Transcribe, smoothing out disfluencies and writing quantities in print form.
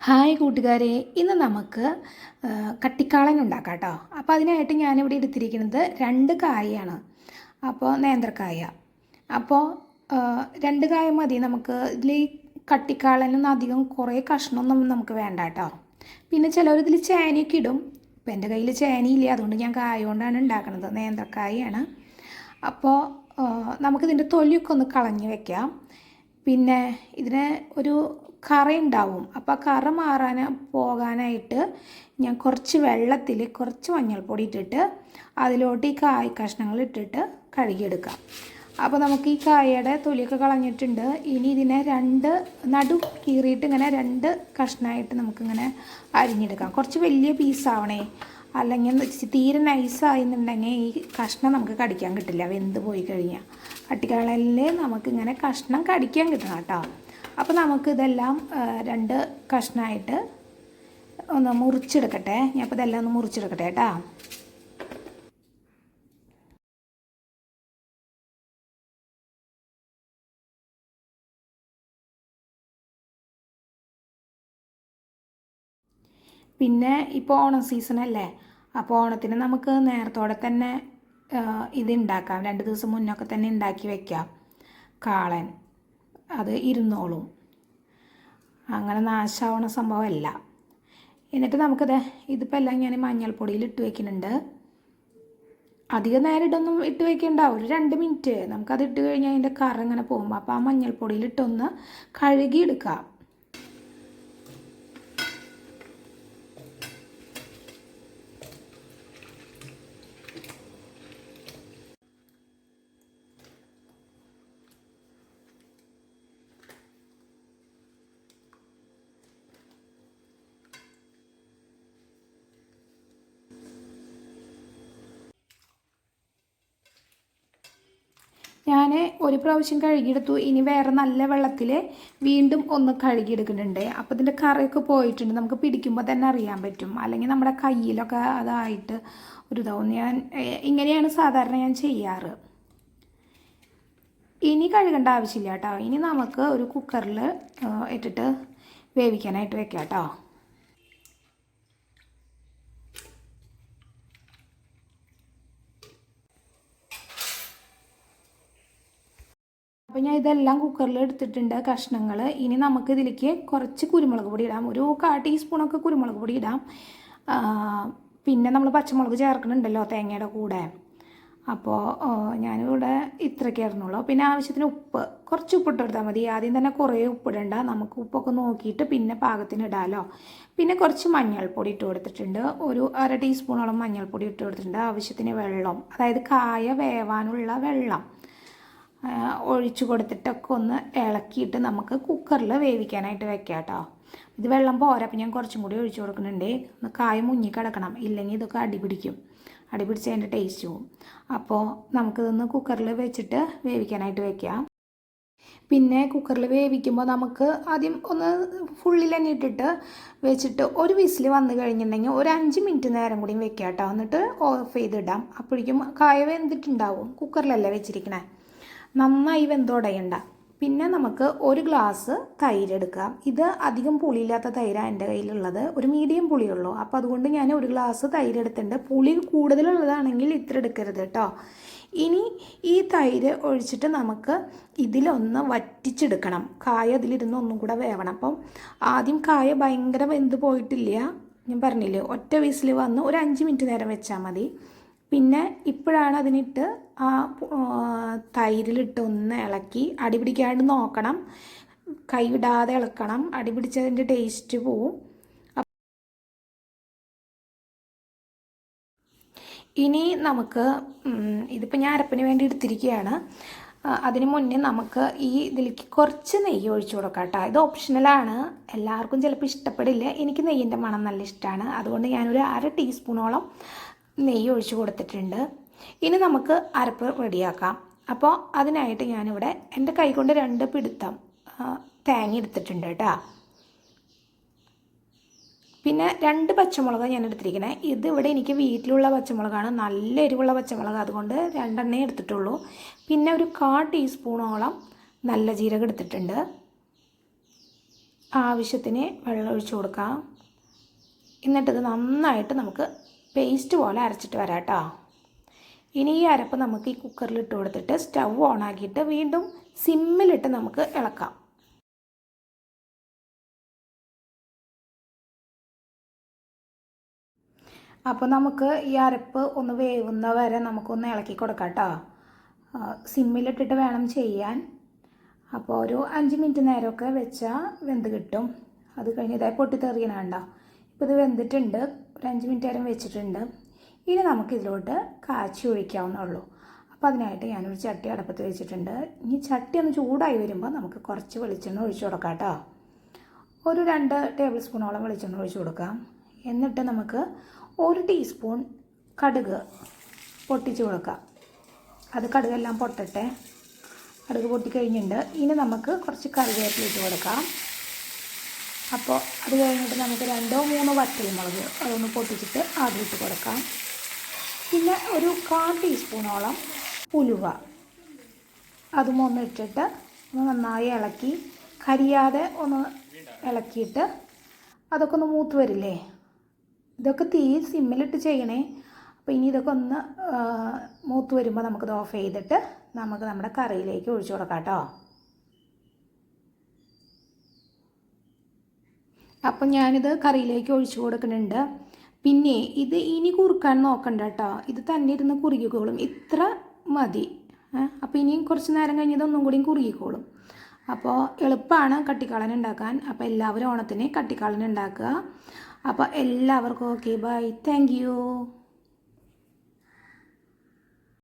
Hi കൂട്ടുകാരെ, ഇന്ന് നമുക്ക് കട്ടിക്കാളൻ ഉണ്ടാക്കാം കേട്ടോ. അപ്പോൾ അതിനായിട്ട് ഞാനിവിടെ എടുത്തിരിക്കുന്നത് 2 കായാണ്. അപ്പോൾ നേന്ത്രക്കായ. അപ്പോൾ 2 കായ മതി നമുക്ക്. ഇതിൽ കട്ടിക്കാളനൊന്നും അധികം കുറേ കഷ്ണമൊന്നും നമുക്ക് വേണ്ട കേട്ടോ. പിന്നെ ചിലർ ഇതിൽ ചേനയൊക്കെ ഇടും. ഇപ്പം എൻ്റെ കയ്യിൽ ചേനയില്ല, അതുകൊണ്ട് ഞാൻ കായ കൊണ്ടാണ് ഉണ്ടാക്കുന്നത്. നേന്ത്രക്കായാണ്. അപ്പോൾ നമുക്കിതിൻ്റെ തൊലിയൊക്കെ ഒന്ന് കളഞ്ഞ് വെക്കാം. പിന്നെ ഇതിന് ഒരു കറ ഉണ്ടാവും. അപ്പോൾ ആ കറ പോകാനായിട്ട് ഞാൻ കുറച്ച് വെള്ളത്തിൽ കുറച്ച് മഞ്ഞൾപ്പൊടി ഇട്ടിട്ട് അതിലോട്ട് ഈ കായ കഷ്ണങ്ങൾ ഇട്ടിട്ട് കഴുകിയെടുക്കാം. അപ്പോൾ നമുക്ക് ഈ കായയുടെ തൊലിയൊക്കെ കളഞ്ഞിട്ടുണ്ട്. ഇനി ഇതിനെ നടു കീറിയിട്ട് ഇങ്ങനെ 2 കഷ്ണമായിട്ട് നമുക്കിങ്ങനെ അരിഞ്ഞെടുക്കാം. കുറച്ച് വലിയ പീസാവണേ, അല്ലെങ്കിൽ തീരെ നൈസായെന്നുണ്ടെങ്കിൽ ഈ കഷ്ണം നമുക്ക് കടിക്കാൻ കിട്ടില്ല, വെന്ത് പോയി കഴിഞ്ഞാൽ. കട്ടിക്കാളനിൽ നമുക്കിങ്ങനെ കഷ്ണം കടിക്കാൻ കിട്ടണം കേട്ടോ. അപ്പോൾ നമുക്കിതെല്ലാം 2 കഷ്ണമായിട്ട് ഒന്ന് മുറിച്ചെടുക്കട്ടെ. ഞാനിപ്പോൾ ഇതെല്ലാം ഒന്ന് മുറിച്ചെടുക്കട്ടെ കേട്ടോ. പിന്നെ ഇപ്പോൾ ഓണം സീസണല്ലേ, അപ്പോൾ ഓണത്തിന് നമുക്ക് നേരത്തോടെ തന്നെ ഇത് ഉണ്ടാക്കാം. 2 ദിവസം മുന്നൊക്കെ തന്നെ ഉണ്ടാക്കി വയ്ക്കാം. കാളൻ അത് ഇരുന്നോളും, അങ്ങനെ നാശമാവണ സംഭവമല്ല. എന്നിട്ട് ഇതിപ്പോൾ എല്ലാം ഞാൻ മഞ്ഞൾപ്പൊടിയിൽ ഇട്ട് വയ്ക്കുന്നുണ്ട്. അധികം നേരം ഇട്ട് വയ്ക്കേണ്ട, ഒരു 2 മിനിറ്റ്. നമുക്കത് ഇട്ട് കഴിഞ്ഞാൽ അതിൻ്റെ കറ ഇങ്ങനെ പോകുമ്പോൾ അപ്പോൾ ആ മഞ്ഞൾപ്പൊടിയിൽ ഇട്ടൊന്ന് കഴുകിയെടുക്കാം. ഞാൻ ഒരു പ്രാവശ്യം കഴുകിയെടുത്തു. ഇനി വേറെ നല്ല വെള്ളത്തിൽ വീണ്ടും ഒന്ന് കഴുകിയെടുക്കുന്നുണ്ട്. അപ്പോൾ ഇതിൻ്റെ കറയൊക്കെ പോയിട്ടുണ്ട്. നമുക്ക് പിടിക്കുമ്പോൾ തന്നെ അറിയാൻ പറ്റും, അല്ലെങ്കിൽ നമ്മുടെ കയ്യിലൊക്കെ അതായിട്ട് ഒരു ഇതാവും. ഇങ്ങനെയാണ് സാധാരണ ഞാൻ ചെയ്യാറ്. ഇനി കഴുകേണ്ട ആവശ്യമില്ല കേട്ടോ. ഇനി നമുക്ക് ഒരു കുക്കറിൽ ഇട്ടിട്ട് വേവിക്കാനായിട്ട് വെക്കാം കേട്ടോ. അപ്പോൾ ഞാൻ ഇതെല്ലാം കുക്കറിൽ എടുത്തിട്ടുണ്ട് കഷ്ണങ്ങൾ. ഇനി നമുക്ക് ഇതിലേക്ക് കുറച്ച് കുരുമുളക് പൊടി ഇടാം. ഒരു 1/4 ടീസ്പൂണൊക്കെ കുരുമുളക് പൊടി ഇടാം. പിന്നെ നമ്മൾ പച്ചമുളക് ചേർക്കുന്നുണ്ടല്ലോ തേങ്ങയുടെ കൂടെ. അപ്പോൾ ഞാനിവിടെ ഇത്രയൊക്കെ ഇടുന്നുള്ളൂ. പിന്നെ ആവശ്യത്തിന് ഉപ്പ്, കുറച്ച് ഉപ്പിട്ട് കൊടുത്താൽ മതി. ആദ്യം തന്നെ കുറേ ഉപ്പിടണ്ട, നമുക്ക് ഉപ്പൊക്കെ നോക്കിയിട്ട് പിന്നെ പാകത്തിന് ഇടാമല്ലോ. പിന്നെ കുറച്ച് മഞ്ഞൾപ്പൊടി ഇട്ട് കൊടുത്തിട്ടുണ്ട്. ഒരു 1/2 ടീസ്പൂണോളം മഞ്ഞൾപ്പൊടി ഇട്ട് കൊടുത്തിട്ടുണ്ട്. ആവശ്യത്തിന് വെള്ളം, അതായത് കായ വേവാനുള്ള വെള്ളം ഒഴിച്ചു കൊടുത്തിട്ടൊക്കെ ഒന്ന് ഇളക്കിയിട്ട് നമുക്ക് കുക്കറിൽ വേവിക്കാനായിട്ട് വെക്കാം കേട്ടോ. ഇത് വെള്ളം പോരാ, അപ്പം ഞാൻ കുറച്ചും കൂടി ഒഴിച്ചു കൊടുക്കുന്നുണ്ട്. ഒന്ന് കായ മുങ്ങി കിടക്കണം, ഇല്ലെങ്കിൽ ഇതൊക്കെ അടിപിടിക്കും. അടിപിടിച്ച് അതിൻ്റെ ടേസ്റ്റ് പോവും. അപ്പോൾ നമുക്കിതൊന്ന് കുക്കറിൽ വെച്ചിട്ട് വേവിക്കാനായിട്ട് വെക്കാം. പിന്നെ കുക്കറിൽ വേവിക്കുമ്പോൾ നമുക്ക് ആദ്യം ഒന്ന് ഫുള്ളിൽ തന്നെ ഇട്ടിട്ട് വെച്ചിട്ട് ഒരു വിസിൽ വന്നു കഴിഞ്ഞിട്ടുണ്ടെങ്കിൽ ഒരു 5 മിനിറ്റ് നേരം കൂടി വെക്കാം കേട്ടോ. എന്നിട്ട് ഓഫ് ചെയ്തിടാം. അപ്പോഴേക്കും കായ വെന്തിട്ടുണ്ടാവും. കുക്കറിലല്ലേ വെച്ചിരിക്കണേ, നന്നായി വെന്തുടയണ്ട. പിന്നെ നമുക്ക് ഒരു ഗ്ലാസ് തൈര് എടുക്കാം. ഇത് അധികം പുളിയില്ലാത്ത തൈരാണ് എൻ്റെ കയ്യിലുള്ളത്, ഒരു മീഡിയം പുളിയുള്ളൂ. അപ്പോൾ അതുകൊണ്ട് ഞാൻ ഒരു ഗ്ലാസ് തൈര് എടുത്തിട്ടുണ്ട്. പുളി കൂടുതലുള്ളതാണെങ്കിൽ ഇത്ര എടുക്കരുത് കേട്ടോ. ഇനി ഈ തൈര് ഒഴിച്ചിട്ട് നമുക്ക് ഇതിലൊന്ന് വറ്റിച്ചെടുക്കണം. കായ അതിലിരുന്ന് ഒന്നും കൂടെ വേവണം. അപ്പം ആദ്യം കായ ഭയങ്കര വെന്ത് പോയിട്ടില്ല, ഞാൻ പറഞ്ഞില്ലേ, ഒറ്റ വിസിൽ വന്ന് ഒരു 5 മിനിറ്റ് നേരം വെച്ചാൽ മതി. പിന്നെ ഇപ്പോഴാണ് അതിനിട്ട് ആ തൈരിലിട്ട് ഒന്ന് ഇളക്കി, അടിപിടിക്കാണ്ട് നോക്കണം, കൈവിടാതെ ഇളക്കണം. അടിപിടിച്ചതിൻ്റെ ടേസ്റ്റ് പോവും. ഇനി നമുക്ക് ഇതിപ്പോൾ ഞാൻ അരപ്പിന് വേണ്ടി എടുത്തിരിക്കുകയാണ്. അതിന് മുന്നേ നമുക്ക് ഇതിലേക്ക് കുറച്ച് നെയ്യ് ഒഴിച്ചു കൊടുക്കാം കേട്ടോ. ഇത് ഓപ്ഷണലാണ്, എല്ലാവർക്കും ചിലപ്പോൾ ഇഷ്ടപ്പെടില്ല. എനിക്ക് നെയ്യിൻ്റെ മണം നല്ല ഇഷ്ടമാണ്, അതുകൊണ്ട് ഞാനൊരു 1/2 ടീസ്പൂണോളം നെയ്യ് ഒഴിച്ച് കൊടുത്തിട്ടുണ്ട്. ഇനി നമുക്ക് അരപ്പ് റെഡിയാക്കാം. അപ്പോൾ അതിനായിട്ട് ഞാനിവിടെ എൻ്റെ കൈ കൊണ്ട് 2 പിടുത്തം തേങ്ങ എടുത്തിട്ടുണ്ട് കേട്ടോ. പിന്നെ 2 പച്ചമുളക് ഞാൻ എടുത്തിരിക്കണേ. ഇതിവിടെ എനിക്ക് വീട്ടിലുള്ള പച്ചമുളകാണ്, നല്ല എരിവുള്ള പച്ചമുളക്, അതുകൊണ്ട് 2 എടുത്തിട്ടുള്ളൂ. പിന്നെ ഒരു 1/4 ടീസ്പൂണോളം നല്ല ജീരകം എടുത്തിട്ടുണ്ട്. ആവശ്യത്തിന് വെള്ളം ഒഴിച്ച് കൊടുക്കാം. എന്നിട്ടിത് നന്നായിട്ട് നമുക്ക് പേസ്റ്റ് പോലെ അരച്ചിട്ട് വരാം കേട്ടോ. ഇനി ഈ അരപ്പ് നമുക്ക് ഈ കുക്കറിൽ ഇട്ട് കൊടുത്തിട്ട് സ്റ്റൗ ഓൺ ആക്കിയിട്ട് വീണ്ടും സിമ്മിലിട്ട് നമുക്ക് ഇളക്കാം. അപ്പോൾ നമുക്ക് ഈ അരപ്പ് ഒന്ന് വേവുന്ന വരെ നമുക്കൊന്ന് ഇളക്കി കൊടുക്കാം കേട്ടോ. സിമ്മിലിട്ടിട്ട് വേണം ചെയ്യാൻ. അപ്പോൾ ഒരു 5 മിനിറ്റ് നേരമൊക്കെ വെച്ചാൽ വെന്ത് കിട്ടും. അത് കഴിഞ്ഞ് ഇതായി പൊട്ടിത്തെറിയണണ്ട. ഇപ്പോൾ ഇത് വെന്തിട്ടുണ്ട്. ഒരു 5 മിനിറ്റ് നേരം വെച്ചിട്ടുണ്ട്. ഇനി നമുക്കിതിലോട്ട് കാച്ചി ഒഴിക്കാവുന്നുള്ളൂ. അപ്പോൾ അതിനായിട്ട് ഞാനൊരു ചട്ടി അടുപ്പത്ത് വെച്ചിട്ടുണ്ട്. ഇനി ചട്ടി ഒന്ന് ചൂടായി വരുമ്പോൾ നമുക്ക് കുറച്ച് വെളിച്ചെണ്ണ ഒഴിച്ചു കൊടുക്കാം കേട്ടോ. ഒരു 2 ടേബിൾ സ്പൂണോളം വെളിച്ചെണ്ണ ഒഴിച്ചു കൊടുക്കാം. എന്നിട്ട് നമുക്ക് 1 ടീസ്പൂൺ കടുക് പൊട്ടിച്ച് കൊടുക്കാം. അത് കടുകെല്ലാം പൊട്ടട്ടെ. കടുക് പൊട്ടിക്കഴിഞ്ഞിട്ടുണ്ട്. ഇനി നമുക്ക് കുറച്ച് കറിവേപ്പില ഇട്ട് കൊടുക്കാം. അപ്പോൾ അത് കഴിഞ്ഞിട്ട് നമുക്ക് 2-3 വറ്റൽമുളക് അതൊന്ന് പൊട്ടിച്ചിട്ട് ആദ്യം ഇട്ട് കൊടുക്കാം. പിന്നെ ഒരു 1/4 ടീസ്പൂണോളം ഉലുവ അതും ഒന്ന് ഇട്ടിട്ട് ഒന്ന് നന്നായി ഇളക്കി കരിയാതെ ഒന്ന് ഇളക്കിയിട്ട് അതൊക്കെ ഒന്ന് മൂത്ത് വരില്ലേ. ഇതൊക്കെ തീ സിമ്മിലിട്ട് ചെയ്യണേ. അപ്പോൾ ഇനി ഇതൊക്കെ ഒന്ന് മൂത്ത് വരുമ്പോൾ നമുക്കിത് ഓഫ് ചെയ്തിട്ട് നമുക്ക് നമ്മുടെ കറിയിലേക്ക് ഒഴിച്ചു കൊടുക്കാം കേട്ടോ. അപ്പം ഞാനിത് കറിയിലേക്ക് ഒഴിച്ചു കൊടുക്കുന്നുണ്ട്. പിന്നെ ഇത് ഇനി കുറുക്കാൻ നോക്കണ്ട കേട്ടോ. ഇത് തന്നെ ഇരുന്ന് കുറുകിക്കോളും. ഇത്ര മതി. അപ്പോൾ ഇനിയും കുറച്ച് നേരം കഴിഞ്ഞത് ഒന്നും കൂടിയും കുറുകിക്കോളും. അപ്പോൾ എളുപ്പമാണ് കട്ടിക്കാളൻ ഉണ്ടാക്കാൻ. അപ്പോൾ എല്ലാവരും ഓണത്തിന് കട്ടിക്കാളൻ ഉണ്ടാക്കുക. അപ്പോൾ എല്ലാവർക്കും ഓക്കെ, ബൈ, താങ്ക് യു.